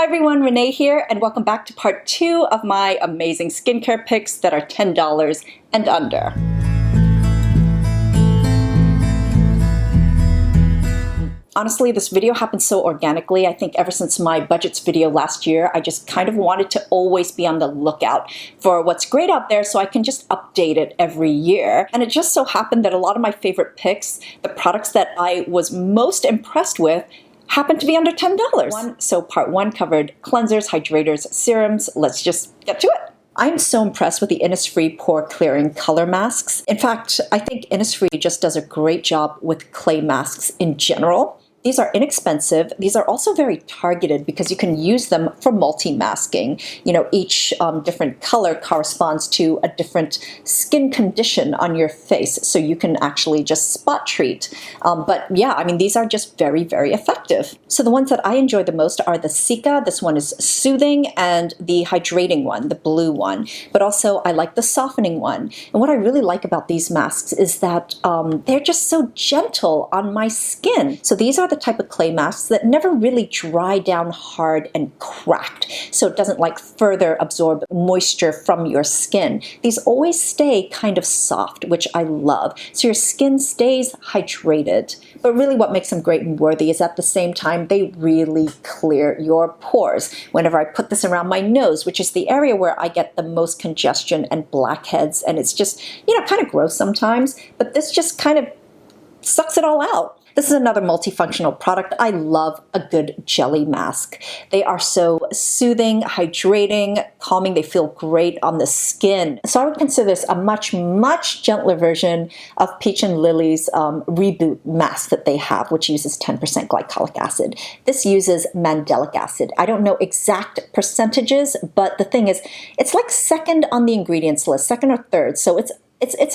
Hi everyone, Renee here, and welcome back to part 2 of my amazing skincare picks that are $10 and under. Honestly, this video happened so organically. I think ever since my budgets video last year, I just kind of wanted to always be on the lookout for what's great out there so I can just update it every year. And it just so happened that a lot of my favorite picks, the products that I was most impressed with, happened to be under $10. So part 1 covered cleansers, hydrators, serums. Let's just get to it. I'm so impressed with the Innisfree Pore Clearing Color Masks. In fact, I think Innisfree just does a great job with clay masks in general. These are inexpensive. These are also very targeted because you can use them for multi-masking. You know, each different color corresponds to a different skin condition on your face, so you can actually just spot treat. But yeah, I mean, these are just very, very effective. So the ones that I enjoy the most are the Cica. This one is soothing, and the hydrating one, the blue one. But also, I like the softening one. And what I really like about these masks is that they're just so gentle on my skin. So these are the type of clay masks that never really dry down hard and cracked, so it doesn't like further absorb moisture from your skin. These always stay kind of soft, which I love, so your skin stays hydrated. But really what makes them great and worthy is at the same time they really clear your pores. Whenever I put this around my nose, which is the area where I get the most congestion and blackheads, and it's just, you know, kind of gross sometimes, but this just kind of sucks it all out. This is another multifunctional product. I love a good jelly mask. They are so soothing, hydrating, calming. They feel great on the skin. So I would consider this a much, much gentler version of Peach and Lily's Reboot mask that they have, which uses 10% glycolic acid. This uses mandelic acid. I don't know exact percentages, but the thing is, it's like second on the ingredients list, second or third. So it's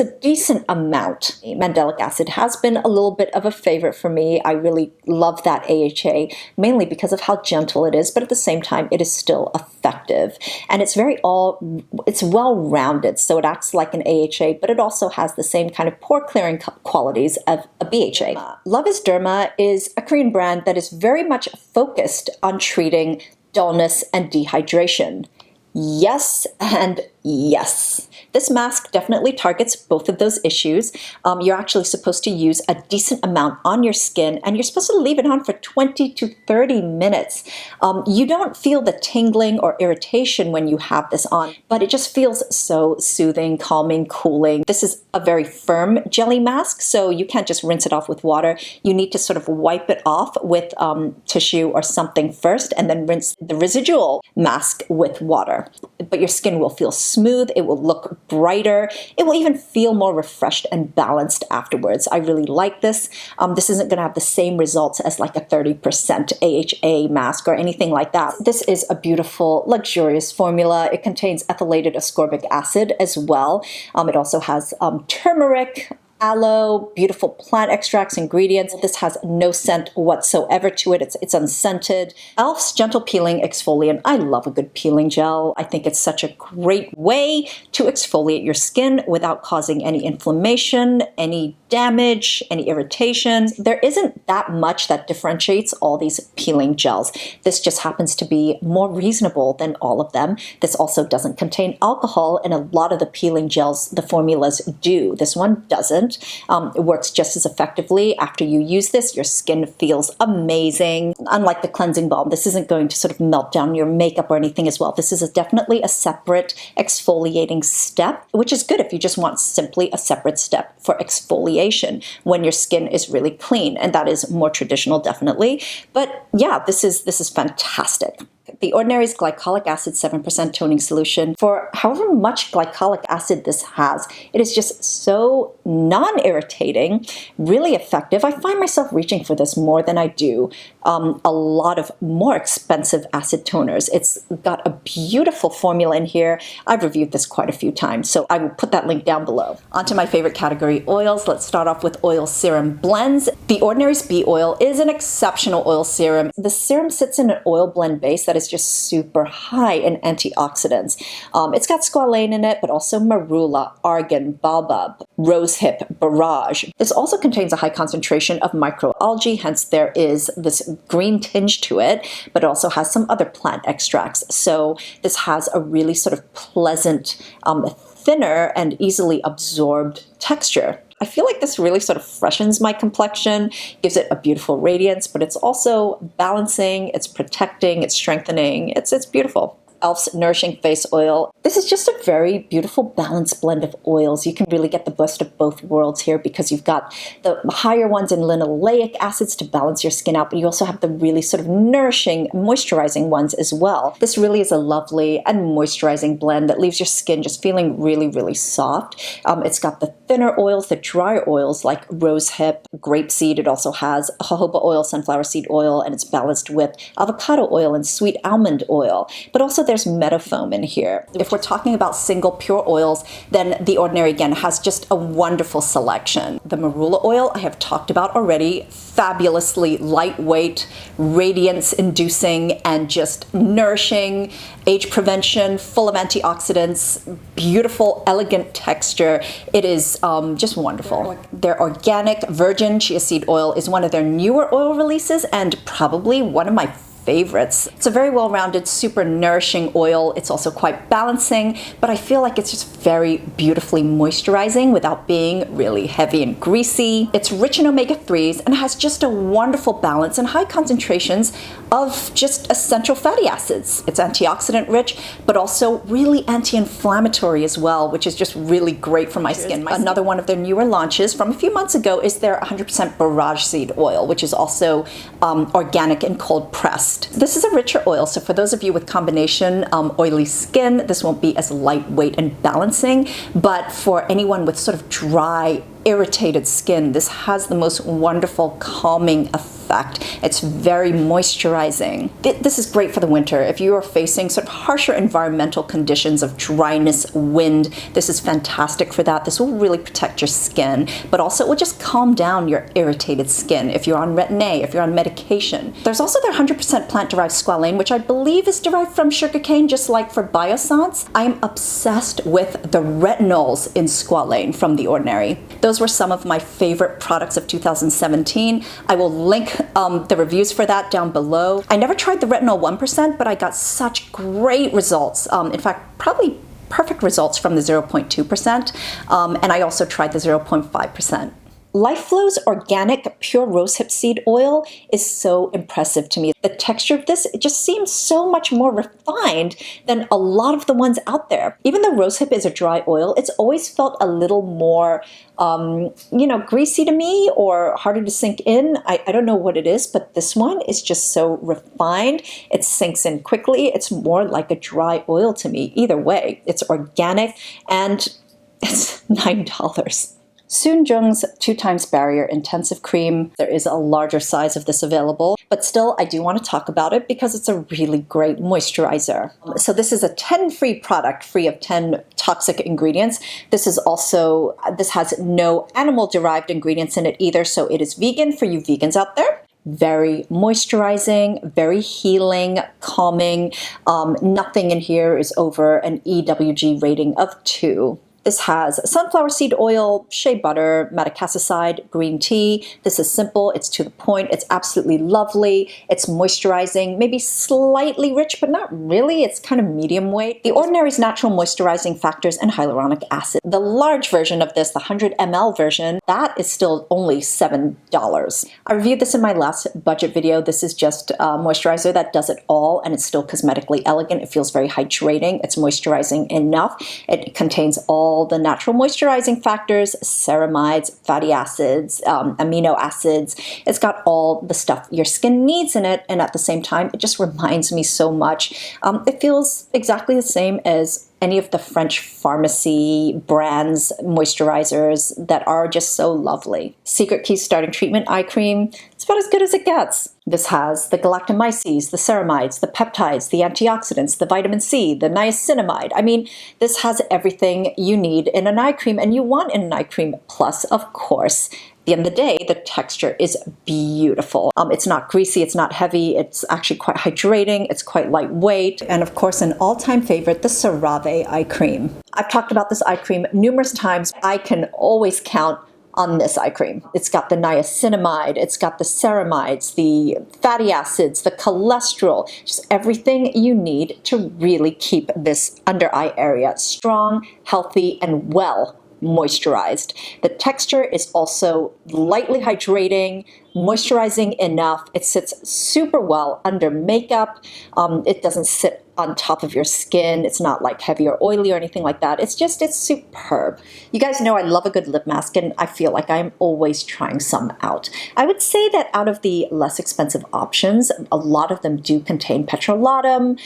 a decent amount. Mandelic acid has been a little bit of a favorite for me. I really love that AHA, mainly because of how gentle it is, but at the same time, it is still effective. And it's it's well-rounded, so it acts like an AHA, but it also has the same kind of pore clearing qualities of a BHA. Love is Derma is a Korean brand that is very much focused on treating dullness and dehydration. Yes and yes. This mask definitely targets both of those issues. You're actually supposed to use a decent amount on your skin, and you're supposed to leave it on for 20 to 30 minutes. You don't feel the tingling or irritation when you have this on, but it just feels so soothing, calming, cooling. This is a very firm jelly mask, so you can't just rinse it off with water. You need to sort of wipe it off with tissue or something first, and then rinse the residual mask with water. But your skin will feel smooth, it will look brighter, it will even feel more refreshed and balanced afterwards. I really like this. This isn't going to have the same results as like a 30% AHA mask or anything like that. This is a beautiful, luxurious formula. It contains ethylated ascorbic acid as well. It also has turmeric, aloe, beautiful plant extracts, ingredients. This has no scent whatsoever to it. It's unscented. e.l.f.'s Gentle Peeling Exfoliant. I love a good peeling gel. I think it's such a great way to exfoliate your skin without causing any inflammation, any damage, any irritation. There isn't that much that differentiates all these peeling gels. This just happens to be more reasonable than all of them. This also doesn't contain alcohol, and a lot of the peeling gels, the formulas do. This one doesn't. It works just as effectively. After you use this, your skin feels amazing. Unlike the cleansing balm, this isn't going to sort of melt down your makeup or anything as well. This is definitely a separate exfoliating step, which is good if you just want simply a separate step for exfoliation when your skin is really clean, and that is more traditional, definitely. But yeah, this is fantastic. The Ordinaries glycolic acid 7% toning solution. For however much glycolic acid this has, it is just so non-irritating, really effective. I find myself reaching for this more than I do a lot of more expensive acid toners. It's got a beautiful formula in here. I've reviewed this quite a few times, so I will put that link down below. On to my favorite category, oils. Let's start off with oil serum blends. The Ordinaries Bee Oil is an exceptional oil serum. The serum sits in an oil blend base that is is just super high in antioxidants. It's got squalane in it, but also marula, argan, baobab, rosehip, borage. This also contains a high concentration of microalgae, hence there is this green tinge to it, but it also has some other plant extracts. So this has a really sort of pleasant, thinner and easily absorbed texture. I feel like this really sort of freshens my complexion, gives it a beautiful radiance, but it's also balancing, it's protecting, it's strengthening, it's beautiful. e.l.f.'s Nourishing Face Oil. This is just a very beautiful balanced blend of oils. You can really get the best of both worlds here because you've got the higher ones in linoleic acids to balance your skin out, but you also have the really sort of nourishing, moisturizing ones as well. This really is a lovely and moisturizing blend that leaves your skin just feeling really, really soft. It's got the thinner oils, the drier oils like rosehip, grapeseed. It also has jojoba oil, sunflower seed oil, and it's balanced with avocado oil and sweet almond oil. But also there's metafoam in here. If we're talking about single pure oils, then The Ordinary again has just a wonderful selection. The marula oil I have talked about already, fabulously lightweight, radiance inducing, and just nourishing, age prevention, full of antioxidants, beautiful, elegant texture. It is just wonderful. Their organic virgin chia seed oil is one of their newer oil releases and probably one of my favorites. It's a very well-rounded, super nourishing oil. It's also quite balancing, but I feel like it's just very beautifully moisturizing without being really heavy and greasy. It's rich in omega-3s and has just a wonderful balance and high concentrations of just essential fatty acids. It's antioxidant rich, but also really anti-inflammatory as well, which is just really great for my skin. Another one of their newer launches from a few months ago is their 100% borage seed oil, which is also organic and cold pressed. This is a richer oil, so for those of you with combination oily skin, this won't be as lightweight and balancing, but for anyone with sort of dry, irritated skin, this has the most wonderful calming effect. It's very moisturizing. This is great for the winter. If you are facing sort of harsher environmental conditions of dryness, wind, this is fantastic for that. This will really protect your skin, but also it will just calm down your irritated skin if you're on Retin-A, if you're on medication. There's also their 100% plant-derived squalane, which I believe is derived from sugarcane, just like for Biossance. I am obsessed with the retinols in squalane from The Ordinary. Those were some of my favorite products of 2017. I will link the reviews for that down below. I never tried the retinol 1%, but I got such great results. In fact, probably perfect results from the 0.2%. And I also tried the 0.5%. LifeFlow's organic pure rosehip seed oil is so impressive to me. The texture of this, it just seems so much more refined than a lot of the ones out there. Even though rosehip is a dry oil, it's always felt a little more, greasy to me or harder to sink in. I don't know what it is, but this one is just so refined. It sinks in quickly. It's more like a dry oil to me. Either way, it's organic and it's $9. Soonjong's 2x Barrier Intensive Cream. There is a larger size of this available, but still I do want to talk about it because it's a really great moisturizer. So this is a 10-free product, free of 10 toxic ingredients. This has no animal-derived ingredients in it either, so it is vegan for you vegans out there. Very moisturizing, very healing, calming. Nothing in here is over an EWG rating of 2. This has sunflower seed oil, shea butter, madecassoside, green tea. This is simple, it's to the point, it's absolutely lovely, it's moisturizing, maybe slightly rich, but not really, it's kind of medium weight. The Ordinary's natural moisturizing factors and hyaluronic acid. The large version of this, the 100 ml version, that is still only $7. I reviewed this in my last budget video. This is just a moisturizer that does it all, and it's still cosmetically elegant. It feels very hydrating, it's moisturizing enough. It contains all the natural moisturizing factors, ceramides, fatty acids, amino acids. It's got all the stuff your skin needs in it, and at the same time, it just reminds me so much. It feels exactly the same as any of the French pharmacy brands, moisturizers that are just so lovely. Secret Key Starting Treatment Eye Cream. It's about as good as it gets. This has the galactomyces, the ceramides, the peptides, the antioxidants, the vitamin C, the niacinamide. I mean, this has everything you need in an eye cream and you want in an eye cream. Plus, of course, the end of the day, the texture is beautiful. It's not greasy, it's not heavy, it's actually quite hydrating, it's quite lightweight, and of course an all-time favorite, the CeraVe eye cream. I've talked about this eye cream numerous times. I can always count on this eye cream. It's got the niacinamide, it's got the ceramides, the fatty acids, the cholesterol, just everything you need to really keep this under eye area strong, healthy, and well moisturized. The texture is also lightly hydrating, moisturizing enough. It sits super well under makeup. It doesn't sit on top of your skin. It's not like heavy or oily or anything like that. It's superb. You guys know I love a good lip mask, and I feel like I'm always trying some out. I would say that out of the less expensive options, a lot of them do contain petrolatum,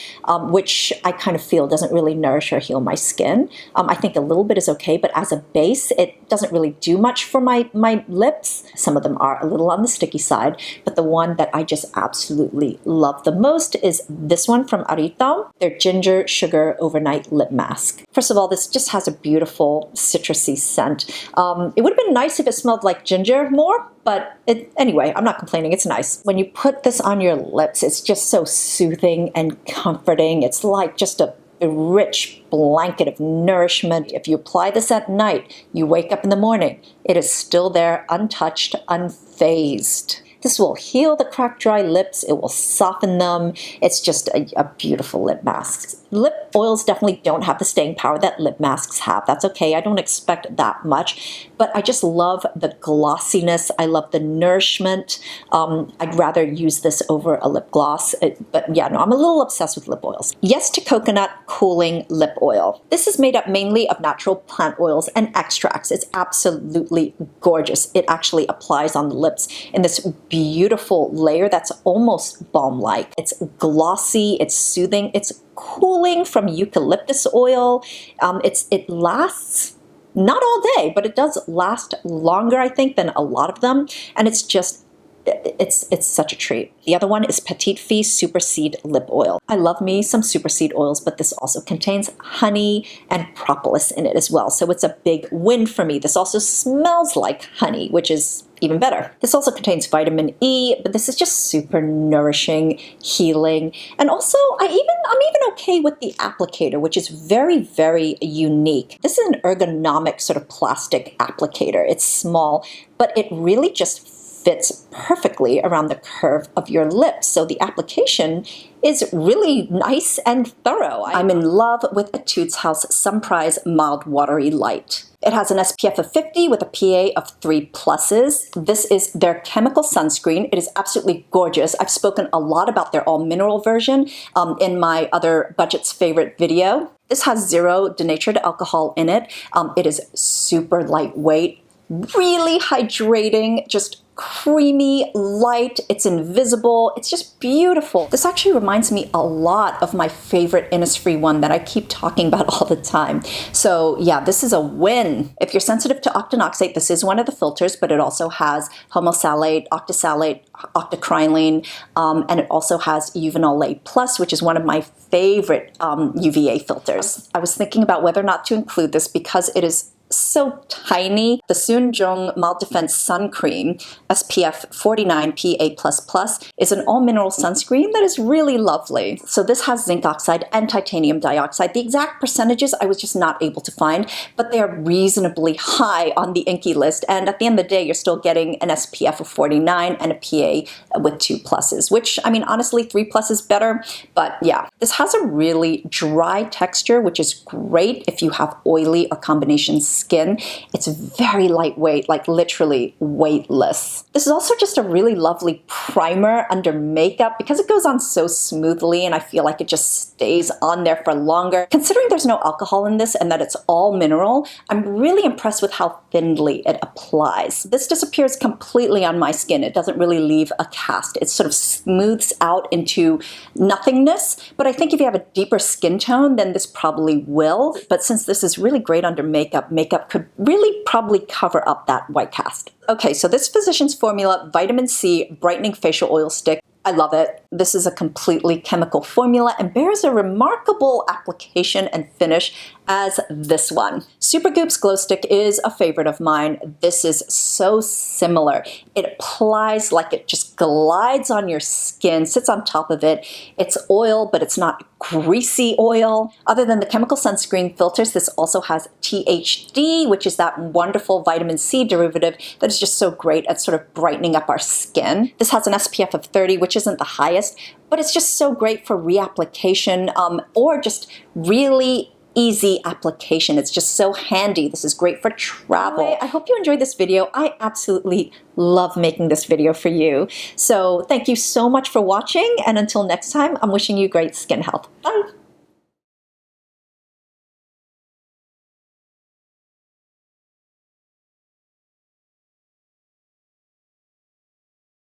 which I kind of feel doesn't really nourish or heal my skin. I think a little bit is okay, but as a base, it doesn't really do much for my lips. Some of them are a little on the sticky side, but the one that I just absolutely love the most is this one from Arito. Their Ginger Sugar Overnight Lip Mask. First of all, this just has a beautiful citrusy scent. It would have been nice if it smelled like ginger more, but anyway, I'm not complaining. It's nice. When you put this on your lips, it's just so soothing and comforting. It's like just a rich blanket of nourishment. If you apply this at night, you wake up in the morning, it is still there, untouched, unfazed. This will heal the cracked, dry lips. It will soften them. It's just a beautiful lip mask. Lip oils definitely don't have the staying power that lip masks have. That's okay. I don't expect that much, but I just love the glossiness. I love the nourishment. I'd rather use this over a lip gloss, but yeah, no, I'm a little obsessed with lip oils. Yes to Coconut Cooling Lip Oil. This is made up mainly of natural plant oils and extracts. It's absolutely gorgeous. It actually applies on the lips in this beautiful layer that's almost balm-like. It's glossy, it's soothing, it's cooling from eucalyptus oil. It lasts not all day, but it does last longer, I think, than a lot of them. And it's just, it's such a treat. The other one is Petite Fille Super Seed Lip Oil. I love me some super seed oils, but this also contains honey and propolis in it as well. So it's a big win for me. This also smells like honey, which is even better. This also contains vitamin E, but this is just super nourishing, healing. And also, I'm even okay with the applicator, which is very, very unique. This is an ergonomic sort of plastic applicator. It's small, but it really just fits perfectly around the curve of your lips. So the application is really nice and thorough. I'm in love with the Toots House Sunprise Mild Watery Light. It has an SPF of 50 with a PA of 3+. This is their chemical sunscreen. It is absolutely gorgeous. I've spoken a lot about their all-mineral version in my other Budget's Favorite video. This has 0 denatured alcohol in it. It is super lightweight, really hydrating, just creamy, light, it's invisible, it's just beautiful. This actually reminds me a lot of my favorite Innisfree one that I keep talking about all the time. So yeah, this is a win. If you're sensitive to octinoxate, this is one of the filters, but it also has homosalate, octisalate, octocrylene, and it also has Uvinol A+, which is one of my favorite UVA filters. I was thinking about whether or not to include this because it is so tiny. The Soonjong Mild Defense Sun Cream, SPF 49 PA++, is an all-mineral sunscreen that is really lovely. So this has zinc oxide and titanium dioxide. The exact percentages I was just not able to find, but they are reasonably high on the Inky list. And at the end of the day, you're still getting an SPF of 49 and a PA with 2+, which, I mean, honestly, 3+ is better. But yeah, this has a really dry texture, which is great if you have oily or combination skin. It's very lightweight, like literally weightless. This is also just a really lovely primer under makeup because it goes on so smoothly and I feel like it just stays on there for longer. Considering there's no alcohol in this and that it's all mineral, I'm really impressed with how thinly it applies. This disappears completely on my skin. It doesn't really leave a cast. It sort of smooths out into nothingness, but I think if you have a deeper skin tone, then this probably will. But since this is really great under makeup, makeup could really probably cover up that white cast. Okay, so this Physicians Formula Vitamin C Brightening Facial Oil Stick, I love it. This is a completely chemical formula and bears a remarkable application and finish as this one. Supergoop's Glow Stick is a favorite of mine. This is so similar. It applies like it just glides on your skin, sits on top of it. It's oil, but it's not greasy oil. Other than the chemical sunscreen filters, this also has THD, which is that wonderful vitamin C derivative that is just so great at sort of brightening up our skin. This has an SPF of 30, which isn't the highest, but it's just so great for reapplication or just really easy application. It's just so handy. This is great for travel. Anyway, I hope you enjoyed this video. I absolutely love making this video for you. So thank you so much for watching, and until next time, I'm wishing you great skin health. Bye!